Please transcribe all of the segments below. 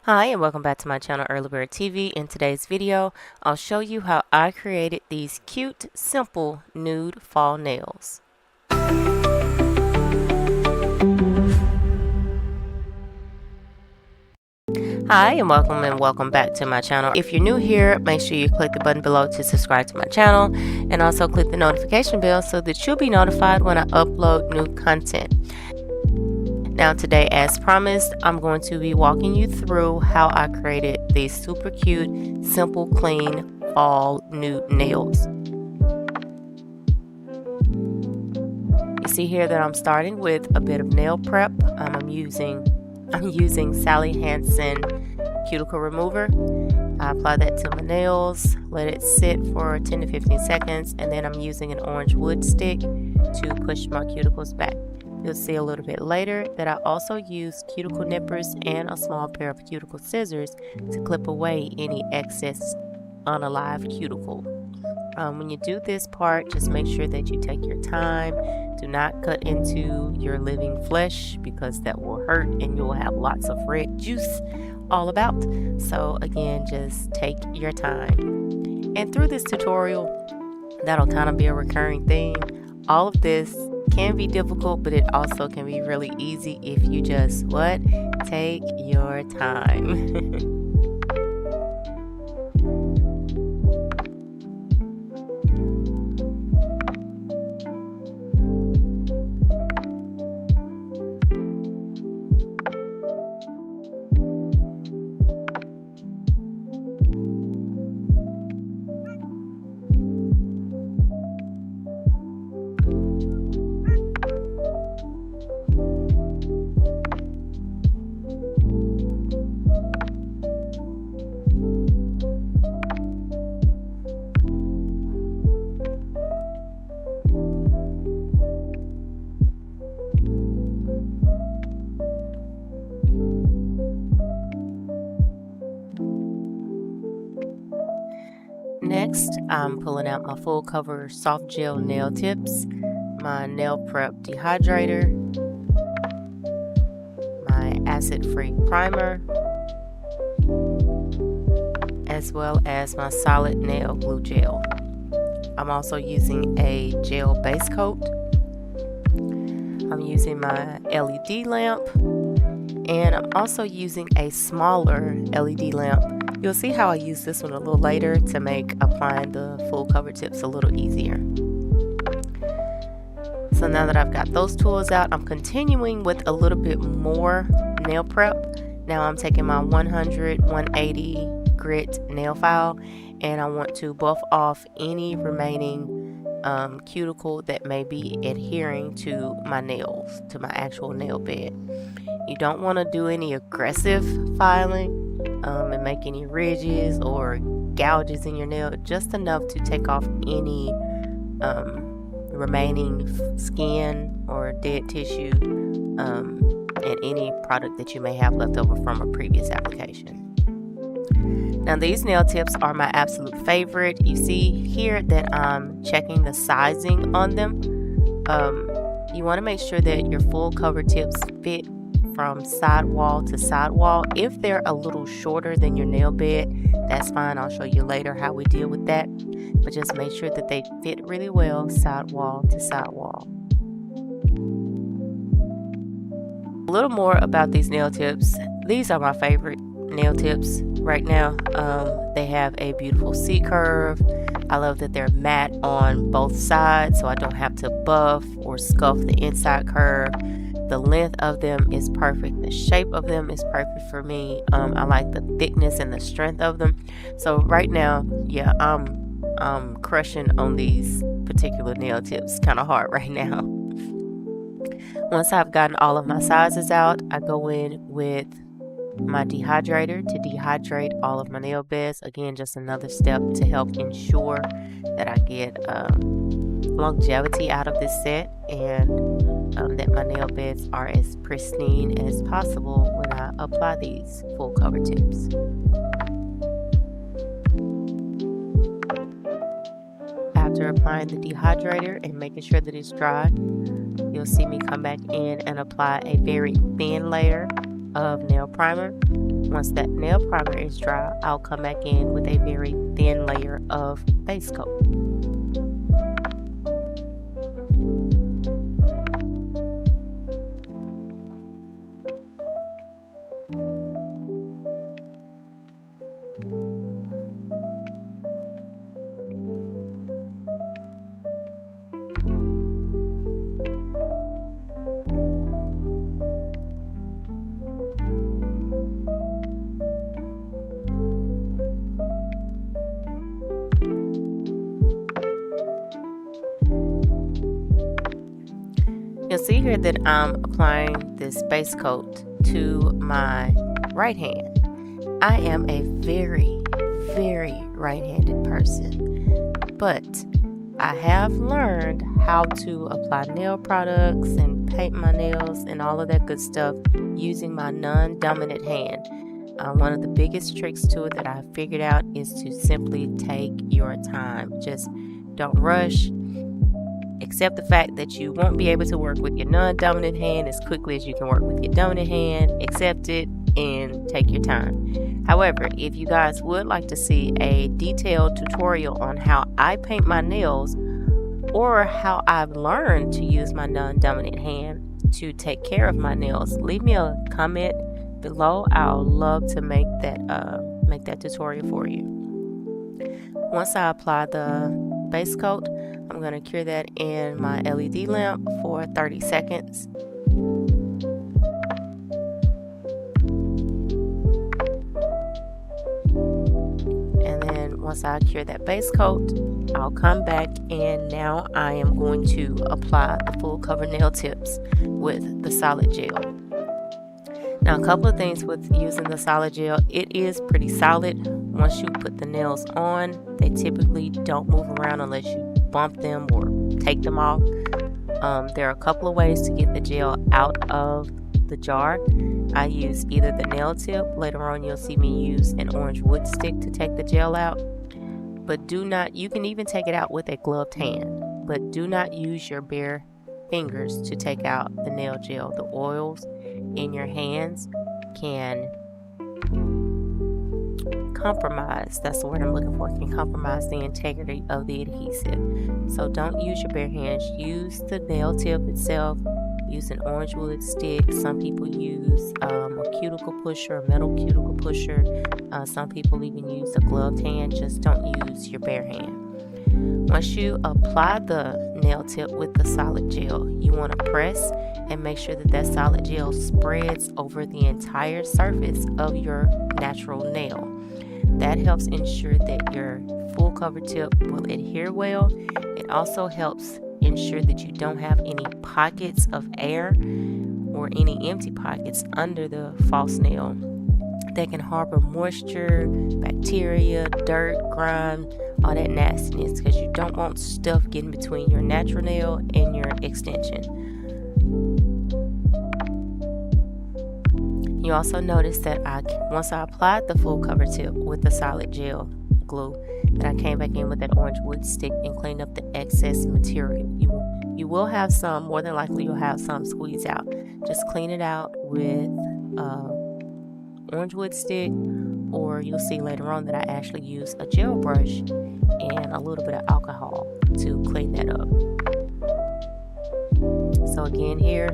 Hi and welcome back to my channel Early Bird TV. In today's video, I'll show you how I created these cute, simple nude fall nails. Hi and welcome back to my channel. If you're new here, make sure you click the button below to subscribe to my channel and also click the notification bell so that you'll be notified when I upload new content. Now today, as promised, I'm going to be walking you through how I created these super cute, simple, clean fall nude nails. You see here that I'm starting with a bit of nail prep. I'm using Sally Hansen cuticle remover. I apply that to my nails, let it sit for 10 to 15 seconds, and then I'm using an orange wood stick to push my cuticles back. You'll see a little bit later that I also use cuticle nippers and a small pair of cuticle scissors to clip away any excess unalive cuticle. When you do this part, just make sure that you take your time. Do not cut into your living flesh because that will hurt and you'll have lots of red juice all about. So again, just take your time. And through this tutorial, that'll kind of be a recurring theme. All of this can be difficult, but it also can be really easy if you just take your time. Next, I'm pulling out my full cover soft gel nail tips, my nail prep dehydrator, my acid-free primer, as well as my solid nail glue gel. I'm also using a gel base coat. I'm using my LED lamp, and I'm also using a smaller LED lamp. You'll see how I use this one a little later to make applying the full cover tips a little easier. So now that I've got those tools out, I'm continuing with a little bit more nail prep. Now I'm taking my 180 grit nail file, and I want to buff off any remaining cuticle that may be adhering to my nails, to my actual nail bed. You don't want to do any aggressive filing and make any ridges or gouges in your nail, just enough to take off any remaining skin or dead tissue and any product that you may have left over from a previous application. Now these nail tips are my absolute favorite. You see here that I'm checking the sizing on them. You want to make sure that your full cover tips fit from sidewall to sidewall. If they're a little shorter than your nail bed, that's fine. I'll show you later how we deal with that. But just make sure that they fit really well sidewall to sidewall. A little more about these nail tips. These are my favorite nail tips right now. They have a beautiful C curve. I love that they're matte on both sides, so I don't have to buff or scuff the inside curve. The length of them is perfect. The shape of them is perfect for me. I like the thickness and the strength of them. So right now, yeah, I'm crushing on these particular nail tips kind of hard right now. Once I've gotten all of my sizes out, I go in with my dehydrator to dehydrate all of my nail beds. Again, just another step to help ensure that I get longevity out of this set, and that my nail beds are as pristine as possible when I apply these full cover tips. After applying the dehydrator and making sure that it's dry, you'll see me come back in and apply a very thin layer of nail primer. Once that nail primer is dry, I'll come back in with a very thin layer of base coat. You'll see here that I'm applying this base coat to my right hand. I am a very, very right-handed person, but I have learned how to apply nail products and paint my nails and all of that good stuff using my non-dominant hand. One of the biggest tricks to it that I have figured out is to simply take your time. Just don't rush. Accept the fact that you won't be able to work with your non-dominant hand as quickly as you can work with your dominant hand. Accept it and take your time. However, if you guys would like to see a detailed tutorial on how I paint my nails or how I've learned to use my non-dominant hand to take care of my nails, leave me a comment below. I'll love to make that tutorial for you. Once I apply the base coat, I'm going to cure that in my LED lamp for 30 seconds. And then once I cure that base coat, I'll come back and now I am going to apply the full cover nail tips with the solid gel. Now, a couple of things with using the solid gel, it is pretty solid. Once you put the nails on, they typically don't move around unless you bump them or take them off. There are a couple of ways to get the gel out of the jar. I use either the nail tip. Later on you'll see me use an orange wood stick to take the gel out. But you can even take it out with a gloved hand, but do not use your bare fingers to take out the nail gel. The oils in your hands can compromise, that's the word I'm looking for, can compromise the integrity of the adhesive. So don't use your bare hands. Use the nail tip itself. Use an orange wood stick. Some people use a cuticle pusher, a metal cuticle pusher. Some people even use a gloved hand. Just don't use your bare hand. Once you apply the nail tip with the solid gel, you want to press and make sure that solid gel spreads over the entire surface of your natural nail. That helps ensure that your full cover tip will adhere well. It also helps ensure that you don't have any pockets of air or any empty pockets under the false nail that can harbor moisture, bacteria, dirt, grime, all that nastiness, because you don't want stuff getting between your natural nail and your extension. You also notice that once I applied the full cover tip with the solid gel glue, that I came back in with that orange wood stick and cleaned up the excess material. You will have some, more than likely you'll have some squeeze out. Just clean it out with orange wood stick, or you'll see later on that I actually use a gel brush and a little bit of alcohol to clean that up. So again, here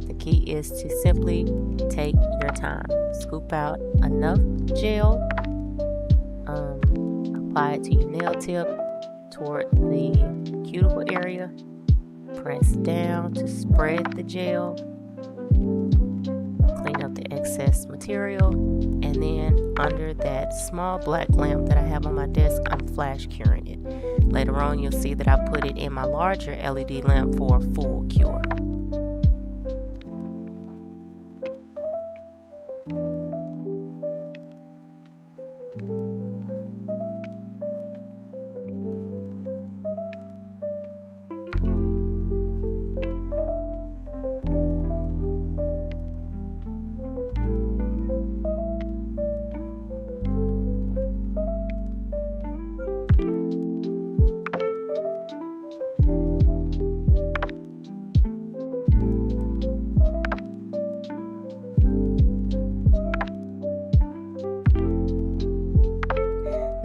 the key is to simply take your time. Scoop out enough gel, apply it to your nail tip toward the cuticle area, press down to spread the gel, clean up the excess material, and then under that small black lamp that I have on my desk, I'm flash curing it. Later on you'll see that I put it in my larger LED lamp for a full cure.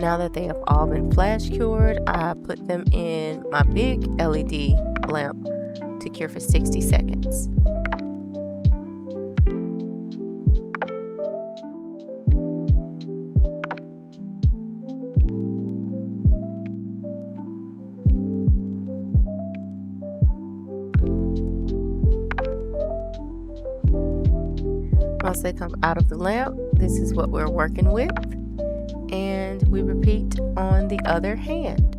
Now that they have all been flash cured, I put them in my big LED lamp to cure for 60 seconds. Once they come out of the lamp, this is what we're working with, and we repeat on the other hand.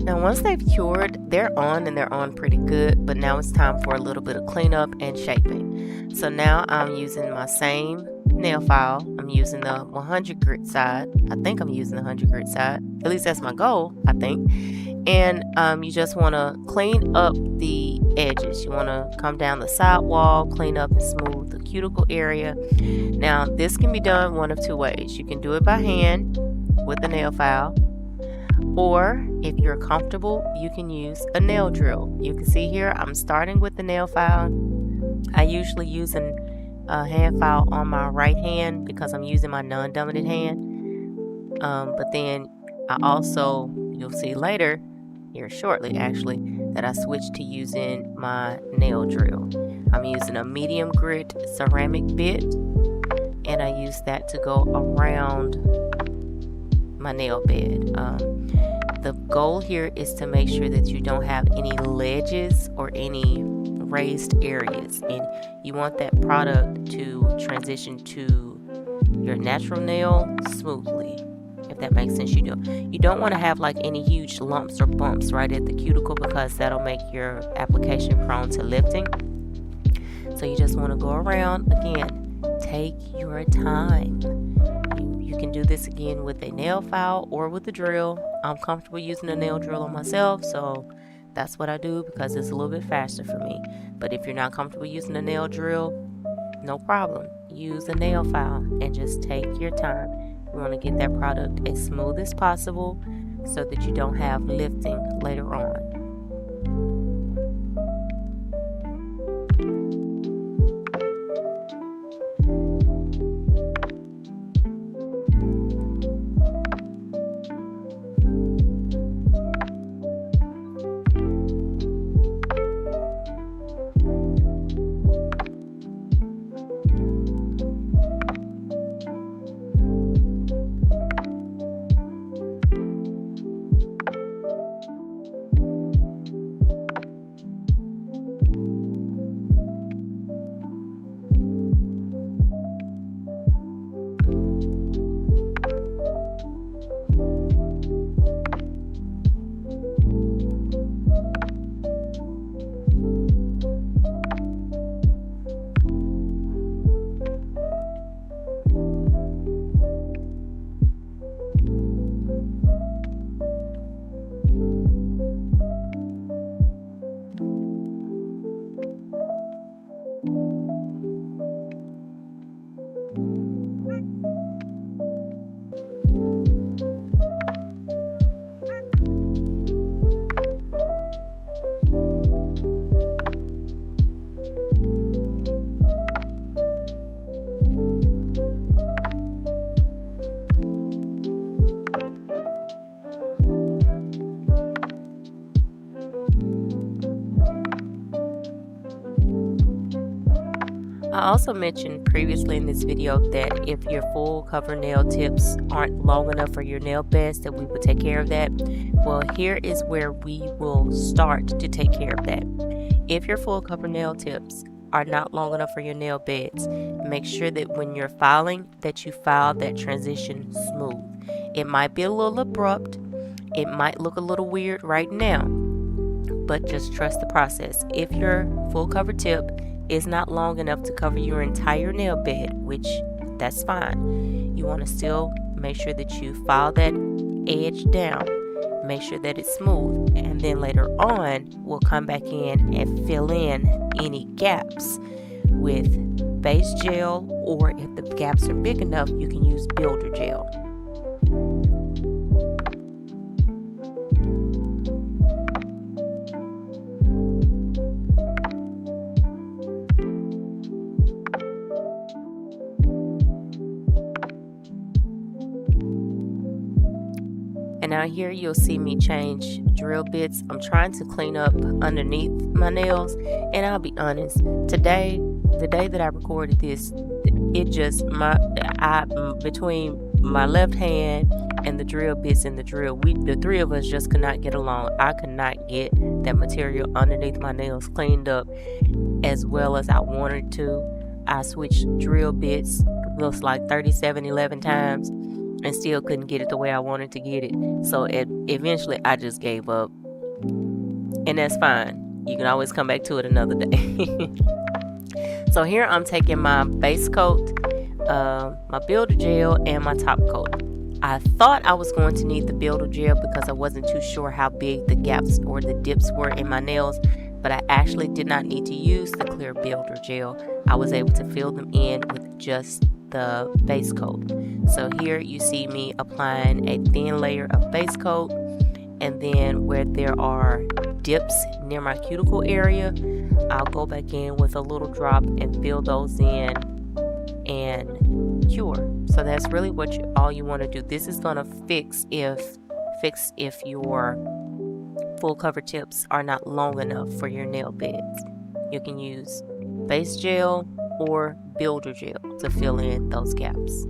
Now once they've cured, they're on and they're on pretty good, but now it's time for a little bit of cleanup and shaping. So now I'm using my same nail file. I'm using the 100 grit side. I think I'm using the 100 grit side. At least that's my goal, I think. And you just want to clean up the edges. You want to come down the side wall, clean up and smooth the cuticle area. Now this can be done one of two ways. You can do it by hand with the nail file, or if you're comfortable, you can use a nail drill. You can see here I'm starting with the nail file. I usually use a hand file on my right hand because I'm using my non-dominant hand. But then I also, you'll see later, here shortly actually, that I switched to using my nail drill. I'm using a medium grit ceramic bit, and I use that to go around my nail bed. The goal here is to make sure that you don't have any ledges or any raised areas, and you want that product to transition to your natural nail smoothly, if that makes sense. You don't want to have like any huge lumps or bumps right at the cuticle, because that'll make your application prone to lifting. So you just want to go around. Again, take your time. You can do this again with a nail file or with a drill. I'm comfortable using a nail drill on myself, so that's what I do because it's a little bit faster for me. But if you're not comfortable using a nail drill, no problem. Use a nail file and just take your time. You want to get that product as smooth as possible so that you don't have lifting later on. I also mentioned previously in this video that if your full cover nail tips aren't long enough for your nail beds, that we would take care of that. Well, here is where we will start to take care of that. If your full cover nail tips are not long enough for your nail beds, make sure that when you're filing, that you file that transition smooth. It might be a little abrupt, it might look a little weird right now, but just trust the process. If your full cover tip is not long enough to cover your entire nail bed, which that's fine, you want to still make sure that you file that edge down, make sure that it's smooth, and then later on we'll come back in and fill in any gaps with base gel, or if the gaps are big enough, you can use builder gel. And now here you'll see me change drill bits. I'm trying to clean up underneath my nails, and I'll be honest, today, the day that I recorded this, it just, between my left hand and the drill bits in the drill, the three of us just could not get along. I could not get that material underneath my nails cleaned up as well as I wanted to. I switched drill bits, looks like 11 times, and still couldn't get it the way I wanted to get it. So eventually I just gave up, and that's fine. You can always come back to it another day. So here I'm taking my base coat, my builder gel, and my top coat. I thought I was going to need the builder gel because I wasn't too sure how big the gaps or the dips were in my nails, but I actually did not need to use the clear builder gel. I was able to fill them in with just the base coat. So here you see me applying a thin layer of base coat, and then where there are dips near my cuticle area, I'll go back in with a little drop and fill those in and cure. So that's really all you want to do. This is going to fix if your full cover tips are not long enough for your nail beds. You can use base gel or builder gel to fill in those gaps.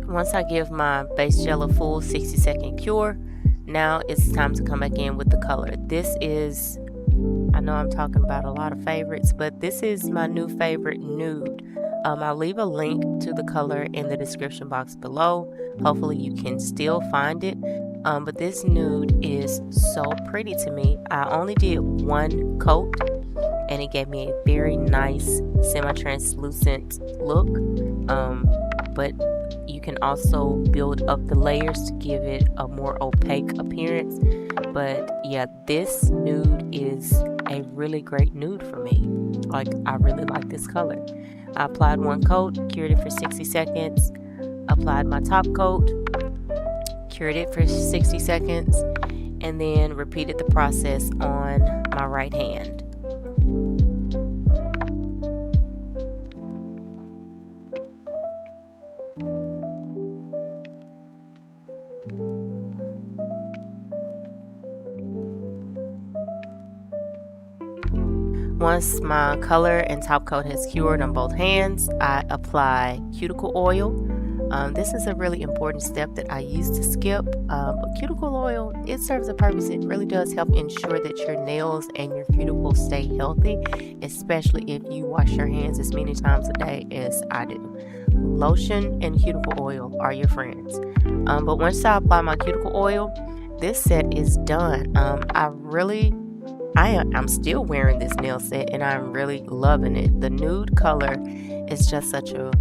Once I give my base gel a full 60-second cure, now it's time to come back in with the color. This is, I know I'm talking about a lot of favorites, but this is my new favorite, Nude. I'll leave a link to the color in the description box below. Hopefully you can still find it. But this Nude is so pretty to me. I only did one coat, and it gave me a very nice semi-translucent look. But you can also build up the layers to give it a more opaque appearance. But yeah, this nude is a really great nude for me. Like, I really like this color. I applied one coat, cured it for 60 seconds, applied my top coat, cured it for 60 seconds, and then repeated the process on my right hand. Once my color and top coat has cured on both hands, I apply cuticle oil. This is a really important step that I used to skip. But cuticle oil, it serves a purpose. It really does help ensure that your nails and your cuticles stay healthy, especially if you wash your hands as many times a day as I do. lotion and cuticle oil are your friends. But once I apply my cuticle oil, this set is done. I'm still wearing this nail set and I'm really loving it. The nude color is just such a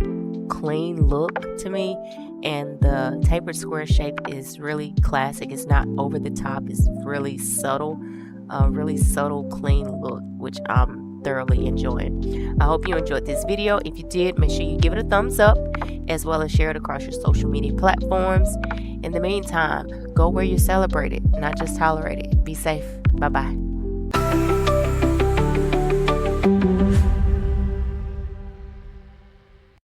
clean look to me, and the tapered square shape is really classic. It's not over the top, it's really subtle, clean look, which I'm thoroughly enjoying. I hope you enjoyed this video. If you did, make sure you give it a thumbs up, as well as share it across your social media platforms. In the meantime, go where you're celebrated, not just tolerated. Be safe. Bye bye.